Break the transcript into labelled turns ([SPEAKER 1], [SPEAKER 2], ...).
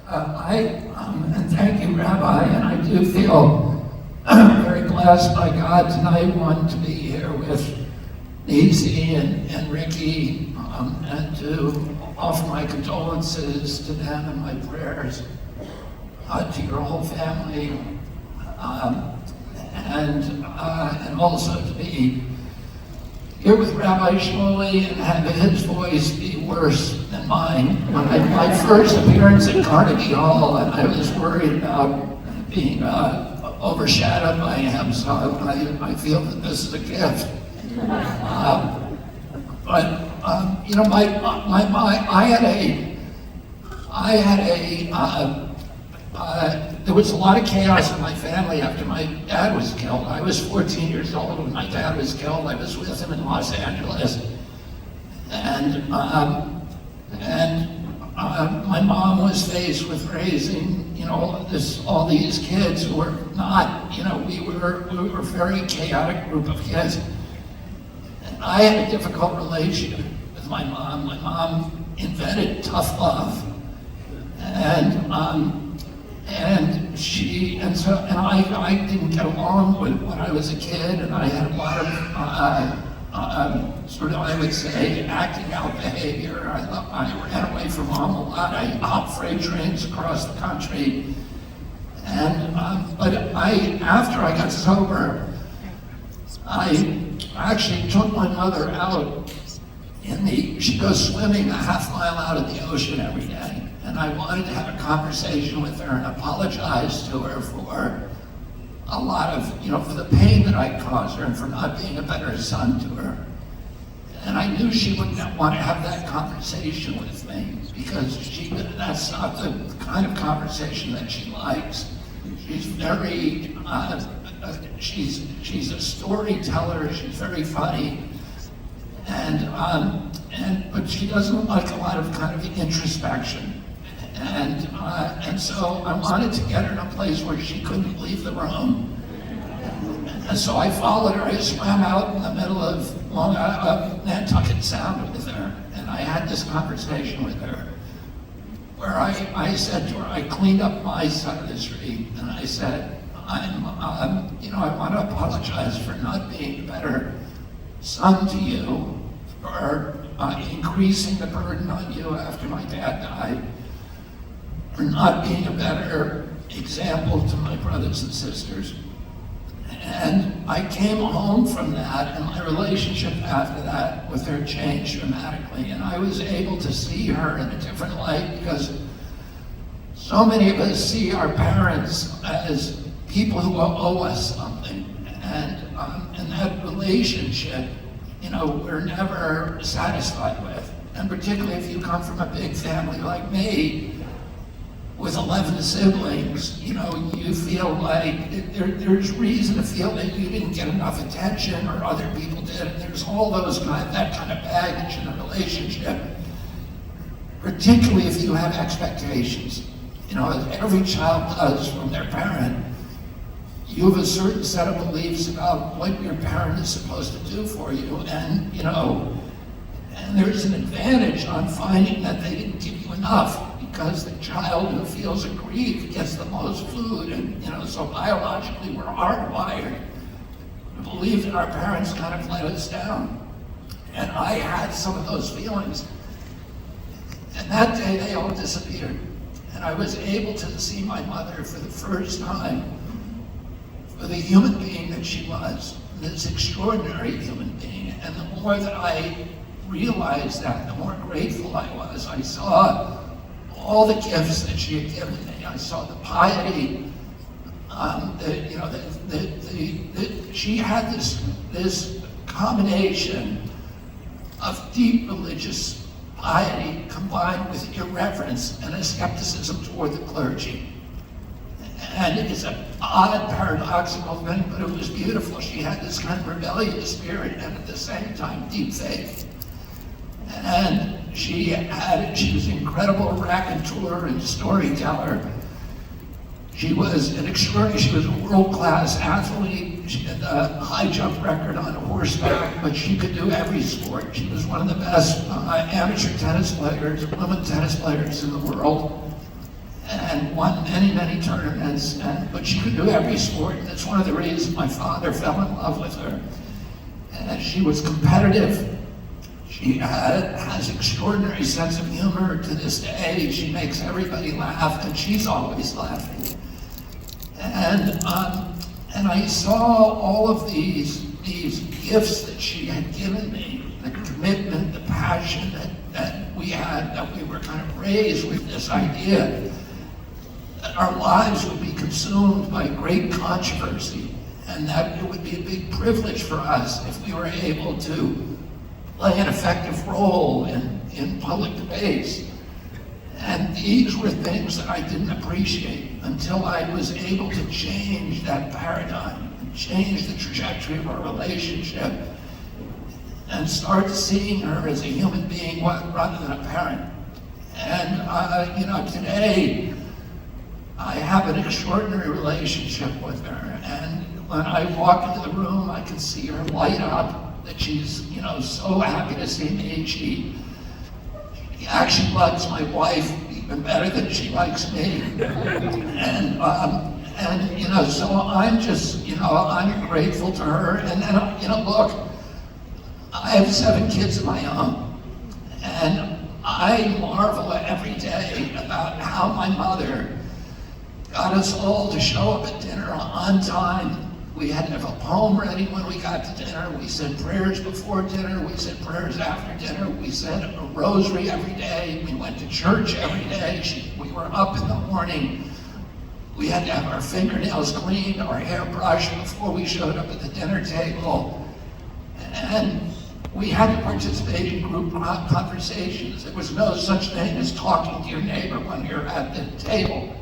[SPEAKER 1] And thank you, Rabbi, and I do feel very blessed by God tonight, one, to be here with Nancy and Ricky, and to offer my condolences to them and my prayers to your whole family, and also to be here with Rabbi Shmuley and have his voice be worse than mine. When my first appearance at Carnegie Hall, and I was worried about being overshadowed by him, so I feel that this is a gift. You know, there was a lot of chaos in my family after my dad was killed. I was 14 years old when my dad was killed. I was with him in Los Angeles. And my mom was faced with raising, you know, all these kids who were not, you know, we were a very chaotic group of kids. And I had a difficult relationship with my mom. My mom invented tough love. I didn't get along when I was a kid, and I had a lot of sort of, I would say, acting out behavior. I ran away from home a lot. I hopped freight trains across the country. But after I got sober, I actually took my mother out she goes swimming a half mile out of the ocean every day. And I wanted to have a conversation with her and apologize to her for a lot of, you know, for the pain that I caused her and for not being a better son to her. And I knew she wouldn't want to have that conversation with me because that's not the kind of conversation that she likes. She's very, she's a storyteller, she's very funny. But she doesn't like a lot of kind of introspection. And so I wanted to get her in a place where she couldn't leave the room. And so I followed her. I swam out in the middle of Nantucket Sound with her, and I had this conversation with her where I said to her, I cleaned up my side of the street, and I said, you know, I want to apologize for not being a better son to you, for increasing the burden on you after my dad died, for not being a better example to my brothers and sisters. And I came home from that, and my relationship after that with her changed dramatically. And I was able to see her in a different light because so many of us see our parents as people who owe us something. And that relationship, you know, we're never satisfied with. And particularly if you come from a big family like me, with 11 siblings, you know, you feel like there's reason to feel that you didn't get enough attention or other people did. And there's all that kind of baggage in a relationship, particularly if you have expectations. You know, as every child does from their parent, you have a certain set of beliefs about what your parent is supposed to do for you. And, you know, and there's an advantage on finding that they didn't give you enough, because the child who feels aggrieved gets the most food. And, you know, so biologically we're hardwired to believe that our parents kind of let us down. And I had some of those feelings. And that day they all disappeared. And I was able to see my mother for the first time for the human being that she was, this extraordinary human being. And the more that I realized that, the more grateful I was. I saw all the gifts that she had given me. I saw the piety. She had this combination of deep religious piety combined with irreverence and a skepticism toward the clergy. And it is an odd, paradoxical thing, but it was beautiful. She had this kind of rebellious spirit and at the same time deep faith. And she was an incredible raconteur and storyteller. She was a world-class athlete. She had a high jump record on horseback, but she could do every sport. She was one of the best amateur tennis players, women tennis players in the world. and won many, many tournaments, but she could do every sport, and that's one of the reasons my father fell in love with her. And she was competitive. She has extraordinary sense of humor to this day. She makes everybody laugh, and she's always laughing. And I saw all of these gifts that she had given me, the commitment, the passion that we had, that we were kind of raised with this idea that our lives would be consumed by great controversy, and that it would be a big privilege for us if we were able to play an effective role in public debates. And these were things that I didn't appreciate until I was able to change that paradigm, and change the trajectory of our relationship, and start seeing her as a human being rather than a parent. And today, I have an extraordinary relationship with her, and when I walk into the room, I can see her light up, that she's, so happy to see me. She actually likes my wife even better than she likes me. And so I'm just, I'm grateful to her. And then, look, I have 7 kids of my own, and I marvel every day about how my mother got us all to show up at dinner on time. We had to have a poem ready when we got to dinner. We said prayers before dinner. We said prayers after dinner. We said a rosary every day. We went to church every day. We were up in the morning. We had to have our fingernails cleaned, our hair brushed before we showed up at the dinner table. And we had to participate in group conversations. There was no such thing as talking to your neighbor when you're at the table.